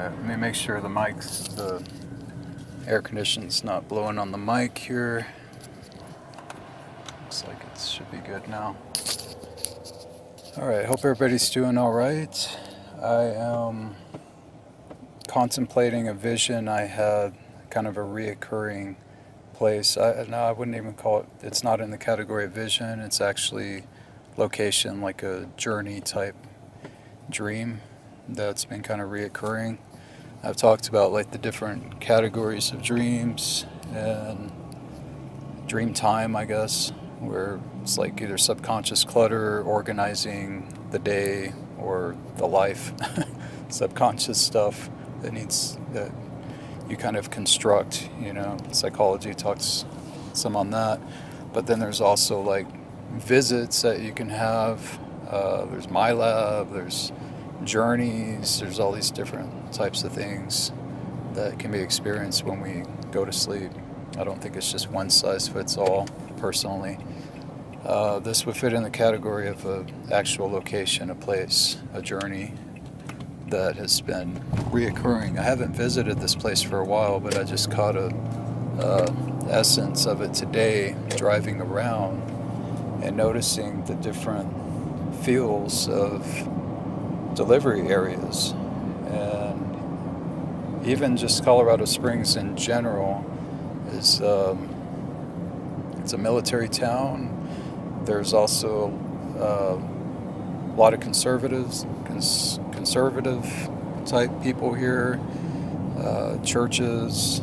Let me make sure the air conditioning's not blowing on the mic here. Looks like it should be good now. Alright, hope everybody's doing alright. I am contemplating a vision I had, kind of a reoccurring place. I wouldn't even call it, it's not in the category of vision, it's actually location, like a journey type dream that's been kind of reoccurring. I've talked about like the different categories of dreams and dream time, I guess, where it's like either subconscious clutter, organizing the day, or the life, subconscious stuff that you kind of construct, psychology talks some on that. But then there's also like visits that you can have. There's my lab, there's journeys, there's all these different types of things that can be experienced when we go to sleep. I don't think it's just one size fits all, personally. This would fit in the category of an actual location, a place, a journey that has been reoccurring. I haven't visited this place for a while, but I just caught a essence of it today, driving around and noticing the different feels of delivery areas. And even just Colorado Springs in general is it's a military town. There's also a lot of conservative type people here, churches,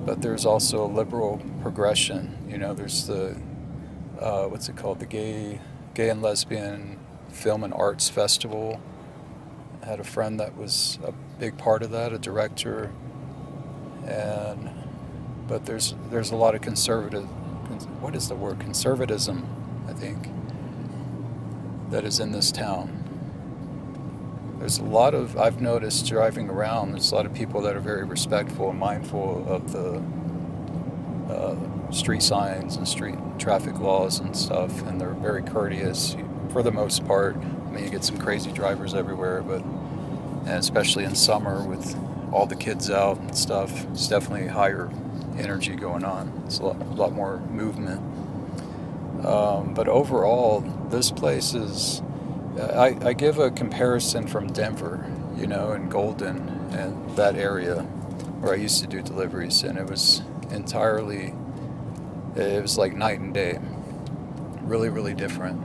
but there's also a liberal progression. There's the what's it called, the gay and lesbian film and arts festival. I had a friend that was a big part of that, a director, but there's a lot of conservatism, I think, that is in this town. There's a lot of, I've noticed driving around, there's a lot of people that are very respectful and mindful of the street signs and street traffic laws and stuff, and they're very courteous for the most part. I mean, you get some crazy drivers everywhere, and especially in summer with all the kids out and stuff, it's definitely higher energy going on. It's a lot more movement. But overall, this place is, I give a comparison from Denver, and Golden and that area where I used to do deliveries, and it was like night and day. Really, really different.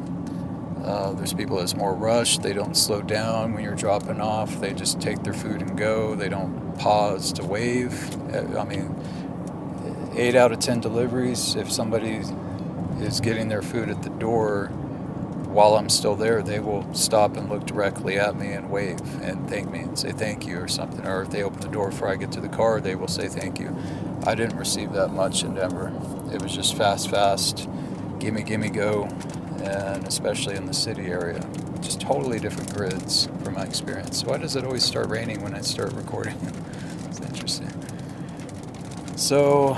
There's people that's more rushed. They don't slow down when you're dropping off. They just take their food and go. They don't pause to wave. I mean, 8 out of 10 deliveries, if somebody is getting their food at the door while I'm still there, they will stop and look directly at me and wave and thank me and say thank you or something. Or if they open the door before I get to the car, they will say thank you. I didn't receive that much in Denver. It was just fast, gimme, go, and especially in the city area. Just totally different grids from my experience. Why does it always start raining when I start recording? It's interesting. So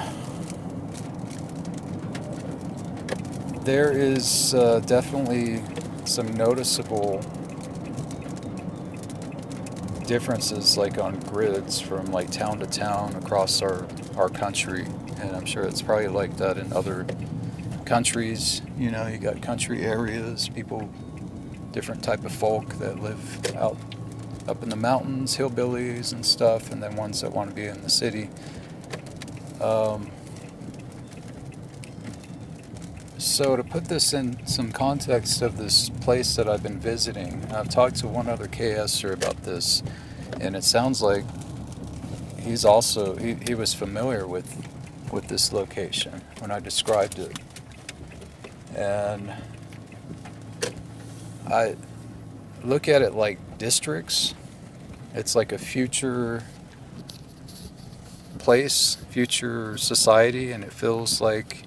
there is definitely some noticeable differences, like on grids from like town to town across our country, and I'm sure it's probably like that in other countries. You got country areas, people, different type of folk that live out up in the mountains, hillbillies and stuff, and then ones that want to be in the city. So to put this in some context of this place that I've been visiting, I've talked to one other KSer about this, and it sounds like he's also, he was familiar with this location when I described it. And I look at it like districts. It's like a future place, future society, and it feels like,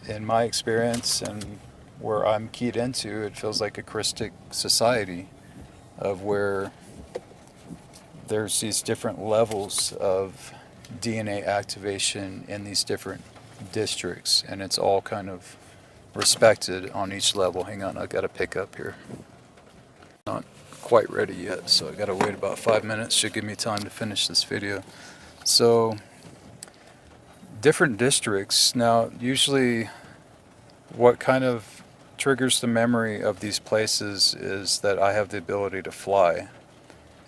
in my experience and where I'm keyed into, it feels like a Krystic society, of where there's these different levels of DNA activation in these different districts, and it's all kind of respected on each level. Hang on, I got to pick up here. Not quite ready yet, so I gotta wait about 5 minutes. Should give me time to finish this video. So, different districts. Now, usually what kind of triggers the memory of these places is that I have the ability to fly.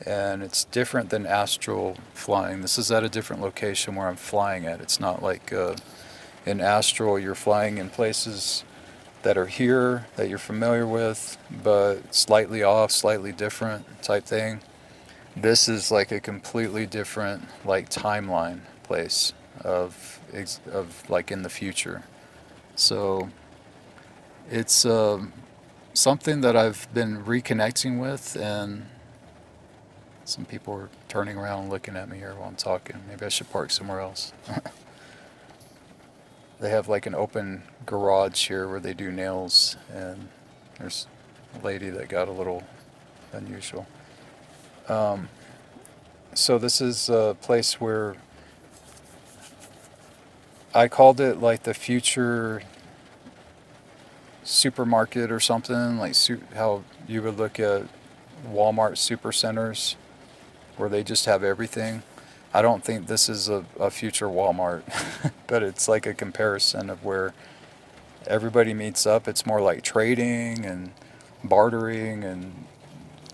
And it's different than astral flying. This is at a different location where I'm flying at. It's not like in astral you're flying in places that are here, that you're familiar with, but slightly off, slightly different type thing. This is like a completely different like timeline place of like in the future. So it's something that I've been reconnecting with, and some people are turning around and looking at me here while I'm talking. Maybe I should park somewhere else. They have like an open garage here where they do nails, and there's a lady that got a little unusual. So this is a place where I called it like the future supermarket or something, like how you would look at Walmart supercenters where they just have everything. I don't think this is a future Walmart, but it's like a comparison of where everybody meets up. It's more like trading and bartering and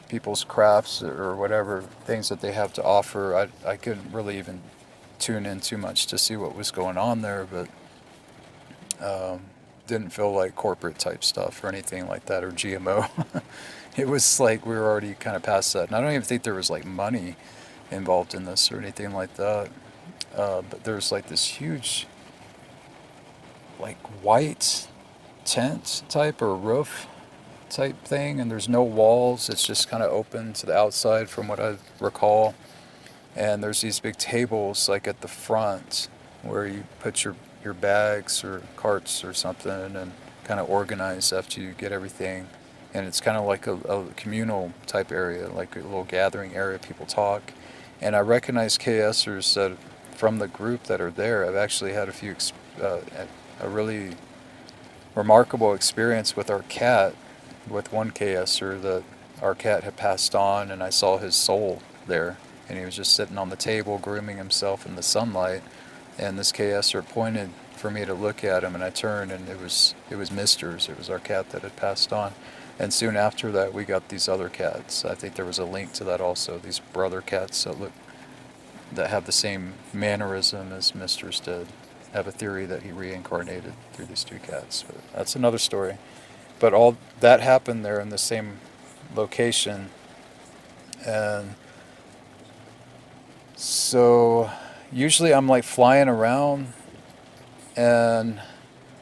people's crafts or whatever things that they have to offer. I couldn't really even tune in too much to see what was going on there, but didn't feel like corporate type stuff or anything like that, or GMO. It was like we were already kind of past that. And I don't even think there was like money involved in this or anything like that. But there's like this huge like white tent type or roof type thing, and there's no walls. It's just kind of open to the outside from what I recall. And there's these big tables like at the front where you put your bags or carts or something and kind of organize after you get everything. And it's kind of like a communal type area, like a little gathering area. People talk. And I recognize KSers that from the group that are there. I've actually had a really remarkable experience with our cat, with one KSer that our cat had passed on, and I saw his soul there. And he was just sitting on the table grooming himself in the sunlight. And this KSer pointed for me to look at him, and I turned, and it was Mister's. It was our cat that had passed on. And soon after that, we got these other cats. I think there was a link to that also. These brother cats that have the same mannerism as Mister's did. I have a theory that he reincarnated through these two cats. But that's another story. But all that happened there in the same location. And so usually I'm like flying around, and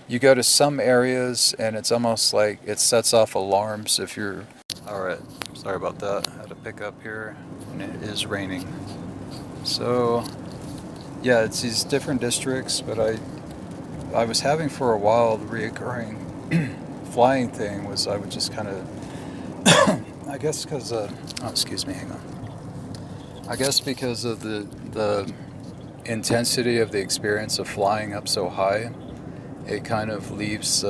you go to some areas and it's almost like it sets off alarms if you're... Alright, sorry about that. I had to pick up here, and it is raining. So yeah, it's these different districts, but I was having for a while the reoccurring flying thing was I would just kind of I guess because oh, excuse me, hang on. I guess because of the intensity of the experience of flying up so high, it kind of leaves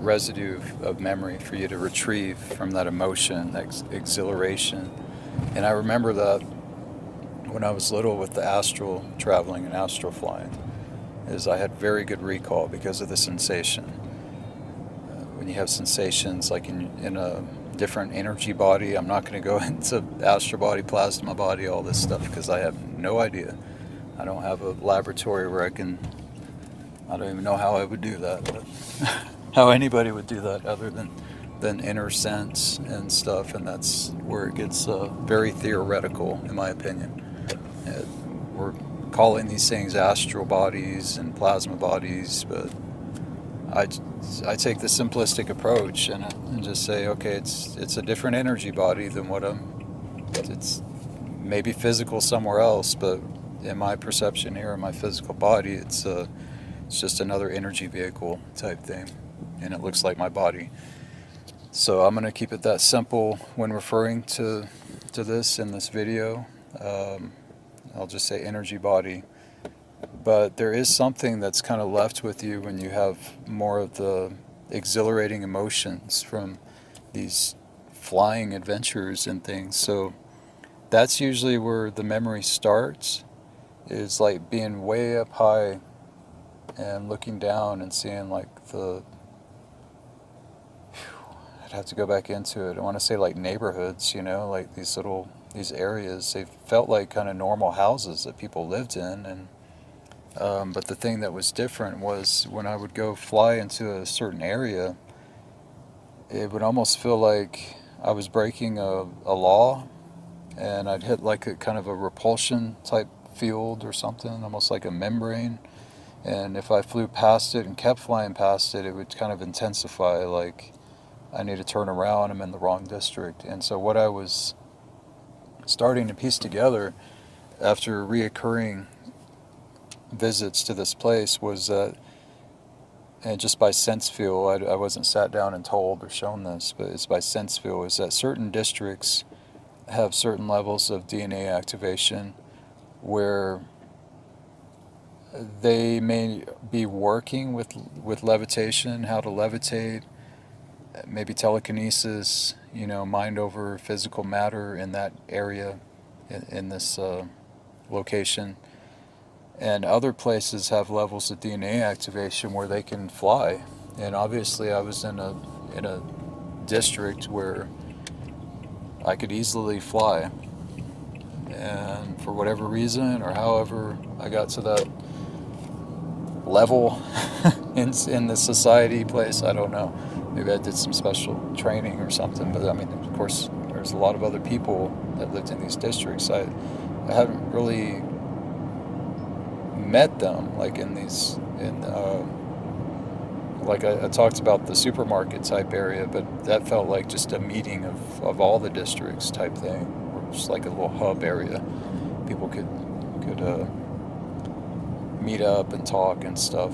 residue of memory for you to retrieve from that emotion, that exhilaration. And I remember that when I was little with the astral traveling and astral flying, is I had very good recall because of the sensation. When you have sensations like in a different energy body, I'm not going to go into astral body, plasma body, all this stuff, because I have no idea. I don't have a laboratory where I don't even know how I would do that, but how anybody would do that other than inner sense and stuff, and that's where it gets very theoretical, in my opinion. We're calling these things astral bodies and plasma bodies, but I take the simplistic approach and just say, okay, it's a different energy body than it's maybe physical somewhere else, but in my perception here, in my physical body, it's just another energy vehicle type thing, and it looks like my body. So I'm going to keep it that simple when referring to this in this video. I'll just say energy body. But there is something that's kind of left with you when you have more of the exhilarating emotions from these flying adventures and things. So that's usually where the memory starts, is like being way up high and looking down and seeing like I'd have to go back into it. I want to say like neighborhoods, like these areas. They felt like kind of normal houses that people lived in, and but the thing that was different was when I would go fly into a certain area, it would almost feel like I was breaking a law, and I'd hit like a kind of a repulsion type field or something, almost like a membrane. And if I flew past it and kept flying past it, it would kind of intensify, like I need to turn around, I'm in the wrong district. And so what I was starting to piece together after reoccurring visits to this place was that, and just by sense feel, I wasn't sat down and told or shown this, but it's by sense feel, is that certain districts have certain levels of DNA activation where they may be working with levitation, how to levitate, maybe telekinesis, mind over physical matter in that area, in this location. And other places have levels of DNA activation where they can fly. And obviously I was in a district where I could easily fly. And for whatever reason, or however I got to that level in the society place, I don't know. Maybe I did some special training or something. But I mean, of course, there's a lot of other people that lived in these districts. I haven't really met them, like like I talked about the supermarket type area, but that felt like just a meeting of all the districts type thing, or just like a little hub area. People could meet up and talk and stuff.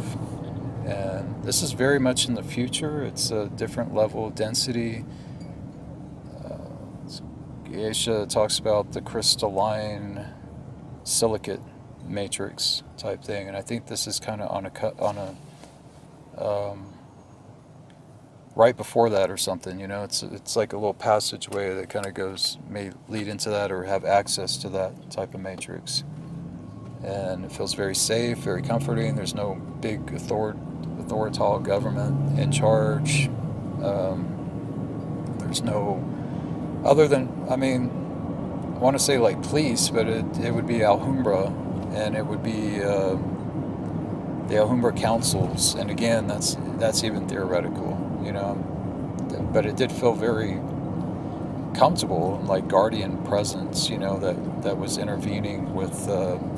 And this is very much in the future. It's a different level of density. E-LAi-sa talks about the crystalline silicate matrix type thing, and I think this is kind of on a right before that or something. It's like a little passageway that kind of may lead into that or have access to that type of matrix. And it feels very safe, very comforting. There's no big authorital government in charge. There's no, other than, I want to say like police, but it would be Alhambra, and it would be the Alhambra councils. And again, that's even theoretical, but it did feel very comfortable, and like guardian presence, that was intervening with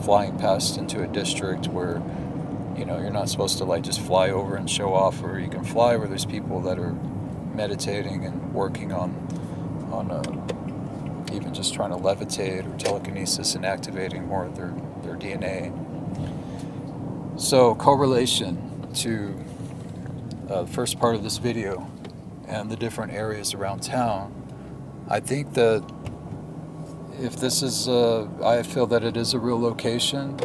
flying past into a district where, you're not supposed to like just fly over and show off, or you can fly where there's people that are meditating and working on even just trying to levitate or telekinesis and activating more of their DNA. So correlation to the first part of this video and the different areas around town, I think that if this is, I feel that it is a real location.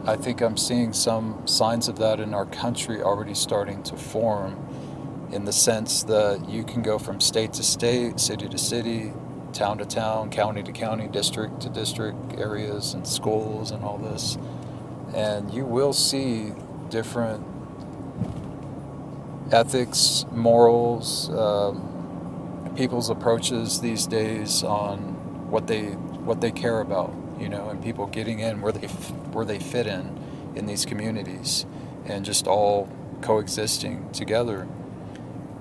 I think I'm seeing some signs of that in our country already starting to form, in the sense that you can go from state to state, city to city, town to town, county to county, district to district, areas and schools and all this. And you will see different ethics, morals, people's approaches these days on what they care about, and people getting in where they fit in these communities, and just all coexisting together.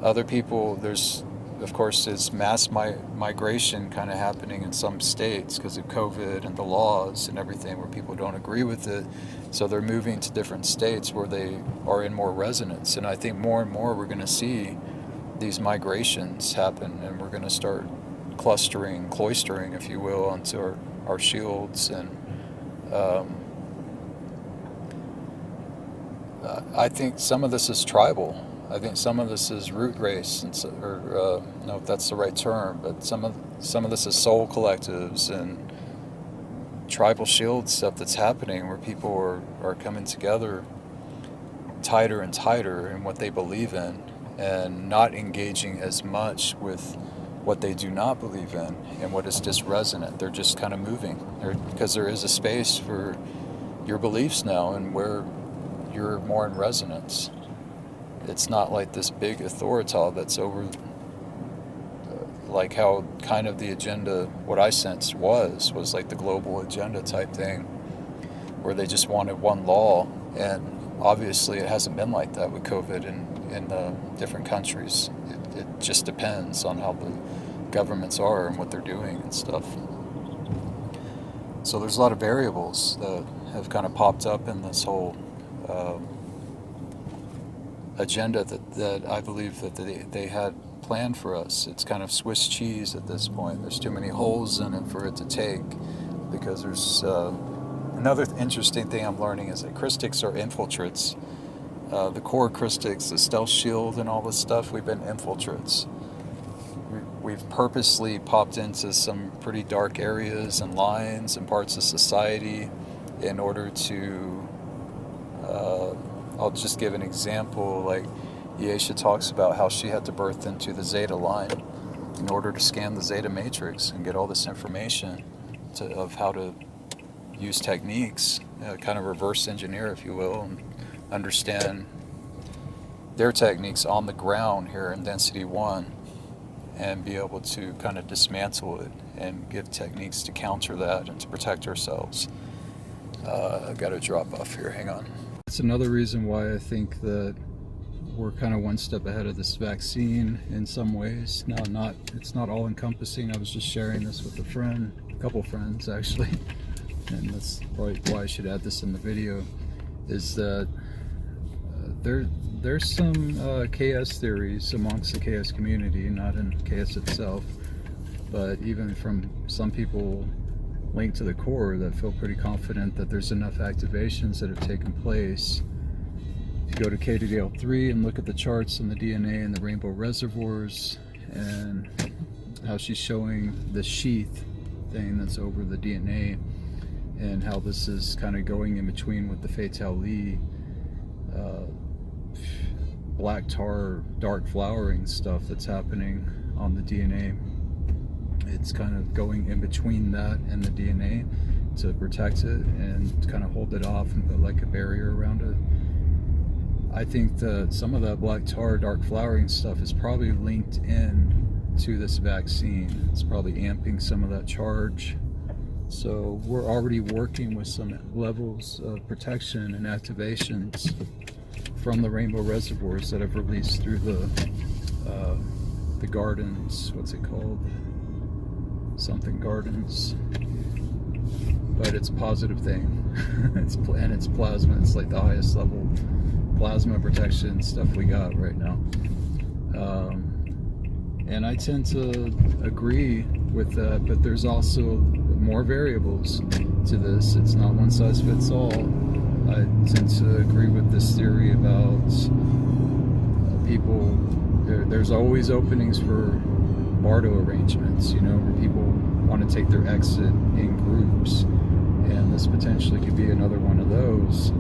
Other people, there's of course is mass migration kind of happening in some states because of COVID and the laws and everything, where people don't agree with it, so they're moving to different states where they are in more resonance. And I think more and more we're going to see these migrations happen, and we're going to start cloistering, if you will, onto our shields. And I think some of this is tribal. I think some of this is root race, I don't know if that's the right term, but some of this is soul collectives and tribal shield stuff that's happening, where people are coming together tighter and tighter in what they believe in. and not engaging as much with what they do not believe in and what is just resonant. They're just kind of moving because there is a space for your beliefs now and where you're more in resonance. It's not like this big authority that's over, like how kind of the agenda, what I sensed was like the global agenda type thing, where they just wanted one law. And obviously it hasn't been like that with COVID in the different countries. It just depends on how the governments are and what they're doing and stuff. So there's a lot of variables that have kind of popped up in this whole agenda that I believe that they had planned for us. It's kind of Swiss cheese at this point. There's too many holes in it for it to take, because there's another interesting thing I'm learning is that Krystics are infiltrates. The core Krystics, the stealth shield and all this stuff, we've been infiltrates. We've purposely popped into some pretty dark areas and lines and parts of society in order to, I'll just give an example, like E-LAi-sa talks about how she had to birth into the Zeta line in order to scan the Zeta matrix and get all this information of how to use techniques, kind of reverse engineer, if you will, and understand their techniques on the ground here in Density 1 and be able to kind of dismantle it and give techniques to counter that and to protect ourselves. I've got to drop off here, hang on. That's another reason why I think that we're kind of one step ahead of this vaccine in some ways. Now, it's not all encompassing. I was just sharing this with a couple friends actually, and that's probably why I should add this in the video, is that there's some KS theories amongst the KS community, not in KS itself, but even from some people linked to the core that feel pretty confident that there's enough activations that have taken place. If you go to KDDL3 and look at the charts on the DNA and the rainbow reservoirs and how she's showing the sheath thing that's over the DNA and how this is kind of going in between with the Fatale black tar, dark flowering stuff that's happening on the DNA. It's kind of going in between that and the DNA to protect it and kind of hold it off and put like a barrier around it. I think that some of that black tar, dark flowering stuff is probably linked in to this vaccine. It's probably amping some of that charge. So we're already working with some levels of protection and activations from the rainbow reservoirs that have released through the gardens. What's it called? Something gardens. But it's a positive thing. And it's plasma. It's like the highest level plasma protection stuff we got right now. And I tend to agree with that, but there's also more variables to this. It's not one size fits all. I tend to agree with this theory about people, there's always openings for bardo arrangements, you know, where people want to take their exit in groups, and this potentially could be another one of those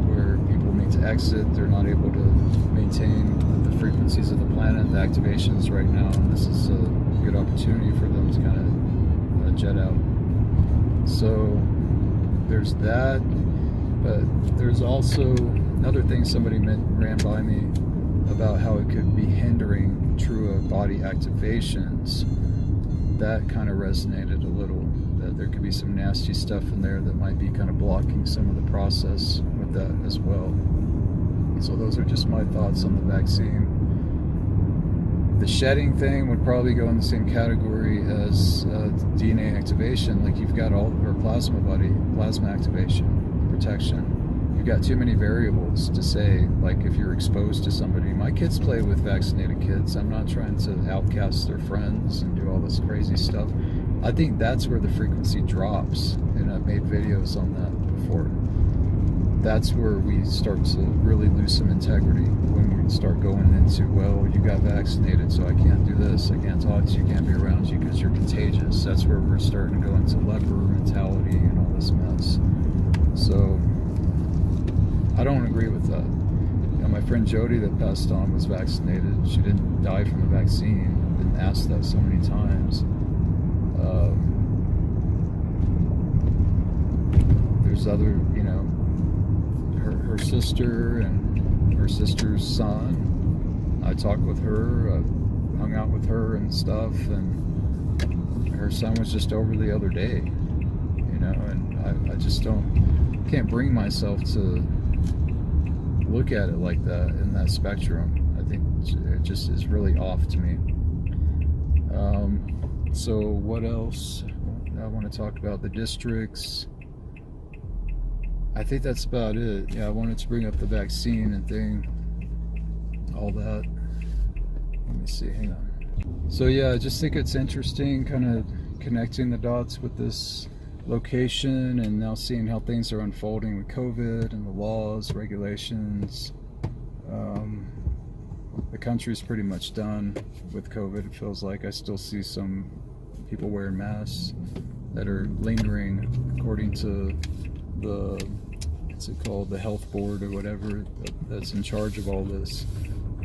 where people need to exit, they're not able to maintain the frequencies of the planet, the activations right now, and this is a good opportunity for them to kind of jet out. So there's that, but there's also another thing somebody ran by me about how it could be hindering true body activations. That kind of resonated a little, that there could be some nasty stuff in there that might be kind of blocking some of the process with that as well. So those are just my thoughts on the vaccine. The shedding thing would probably go in the same category as DNA activation. Like you've got all, or plasma activation, protection. You've got too many variables to say, like if you're exposed to somebody. My kids play with vaccinated kids. I'm not trying to outcast their friends and do all this crazy stuff. I think that's where the frequency drops, and I've made videos on that before. That's where we start to really lose some integrity, when we start going into, well, you got vaccinated, so I can't do this, I can't talk to you, can't be around you because you're contagious. That's where we're starting to go into leper mentality and all this mess. So I don't agree with that. my friend Jody that passed on was vaccinated. She didn't die from the vaccine. I've been asked that so many times. There's other, her sister and her sister's son. I talked with her, hung out with her and stuff, and her son was just over the other day, and I just can't bring myself to look at it like that in that spectrum. I think it just is really off to me. So what else? I want to talk about the districts. I think that's about it. Yeah, I wanted to bring up the vaccine and thing, all that. Let me see, hang on. So yeah, I just think it's interesting kind of connecting the dots with this location and now seeing how things are unfolding with COVID and the laws, regulations. The country's pretty much done with COVID, it feels like. I still see some people wearing masks that are lingering, according to the, what's it called, the health board or whatever that's in charge of all this,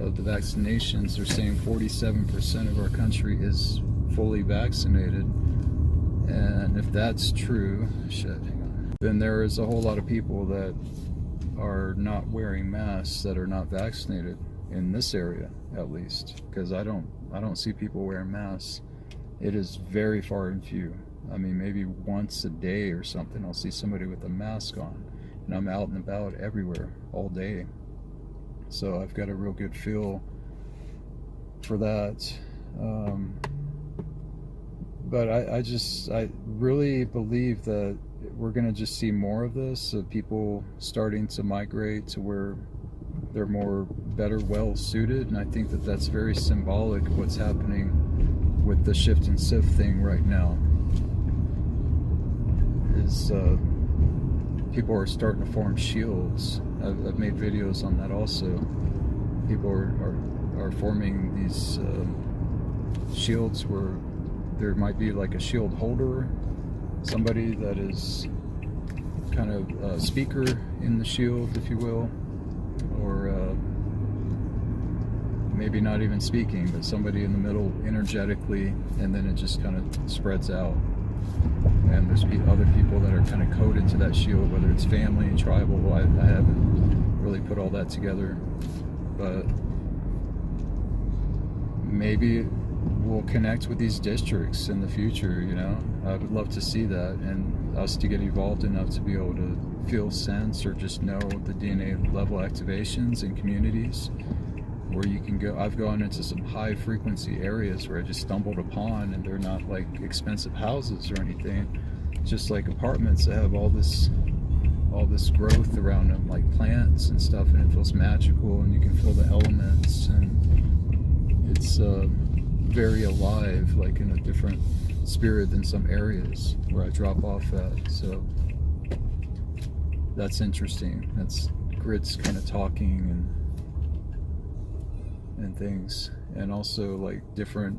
of the vaccinations. They're saying 47% of our country is fully vaccinated. And if that's true, then there is a whole lot of people that are not wearing masks that are not vaccinated in this area, at least, because I don't see people wearing masks. It is very far and few. I mean, maybe once a day or something I'll see somebody with a mask on, and I'm out and about everywhere all day, so I've got a real good feel for that. But I really believe that we're going to just see more of this, of people starting to migrate to where they're better well suited, and I think that that's very symbolic of what's happening with the shift and sift thing right now. Is people are starting to form shields. I've made videos on that also. People are forming these shields where there might be like a shield holder, somebody that is kind of a speaker in the shield, if you will, or maybe not even speaking, but somebody in the middle energetically, and then it just kind of spreads out. And there's other people that are kind of coded to that shield, whether it's family, tribal. I haven't really put all that together, but maybe we'll connect with these districts in the future. I would love to see that, and us to get evolved enough to be able to feel, sense, or just know the DNA level activations in communities where you can go. I've gone into some high frequency areas where I just stumbled upon, and they're not like expensive houses or anything, just like apartments that have all this growth around them, like plants and stuff, and it feels magical, and you can feel the elements, and it's very alive, like in a different spirit than some areas where I drop off at. So that's interesting. That's grids kind of talking and things, and also like different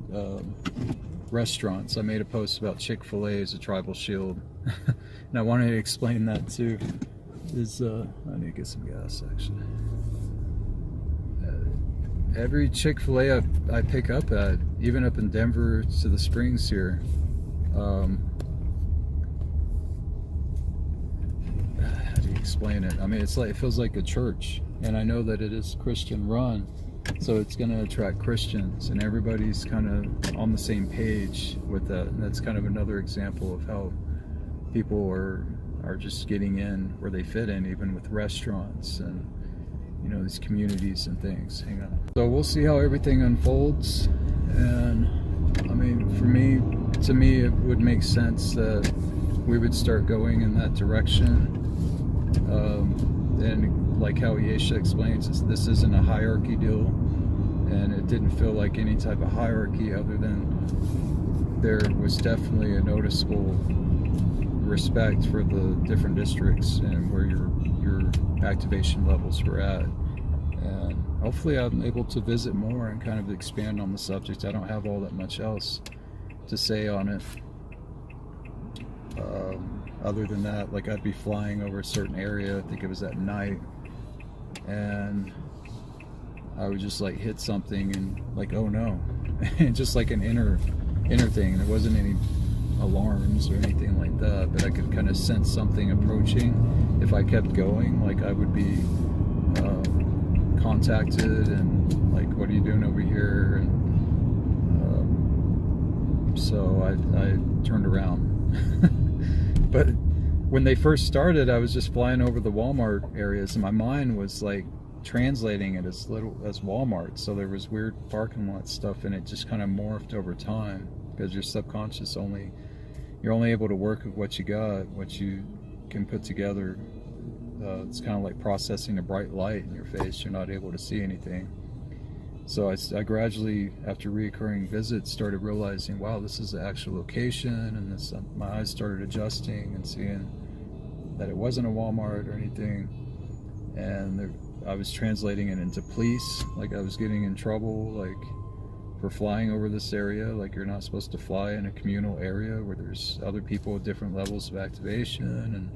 restaurants. I made a post about Chick-fil-A as a tribal shield, and I wanted to explain that too. I need to get some gas actually. Every Chick-fil-A I pick up at, even up in Denver to the Springs here, how do you explain it? I mean, it feels like a church, and I know that it is Christian run, so it's going to attract Christians, and everybody's kind of on the same page with that. And that's kind of another example of how people are just getting in where they fit in, even with restaurants and these communities and things. Hang on. So we'll see how everything unfolds, and I mean, to me it would make sense that we would start going in that direction. And like how E-LAi-sa explains, this isn't a hierarchy deal, and it didn't feel like any type of hierarchy, other than there was definitely a noticeable respect for the different districts and where your activation levels were at. And hopefully I'm able to visit more and kind of expand on the subject. I don't have all that much else to say on it, other than that, like I'd be flying over a certain area, I think it was at night, and I would just like hit something and like, oh no, and just like an inner thing. There wasn't any alarms or anything like that, but I could kind of sense something approaching. If I kept going, like I would be contacted and like, what are you doing over here? And so I turned around. But when they first started, I was just flying over the Walmart areas, and my mind was like translating it as Walmart. So there was weird parking lot stuff, and it just kind of morphed over time because your subconscious you're only able to work with what you got, what you can put together. It's kind of like processing a bright light in your face. You're not able to see anything. So I gradually, after reoccurring visits, started realizing, wow, this is the actual location, and this, my eyes started adjusting and seeing that it wasn't a Walmart or anything. And I was translating it into police, like I was getting in trouble, like for flying over this area, like you're not supposed to fly in a communal area where there's other people with different levels of activation. And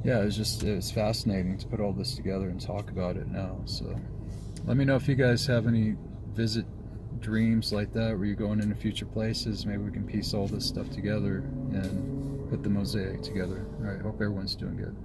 yeah, it was fascinating to put all this together and talk about it now. So let me know if you guys have any visit dreams like that where you're going into future places. Maybe we can piece all this stuff together and put the mosaic together. All right, hope everyone's doing good.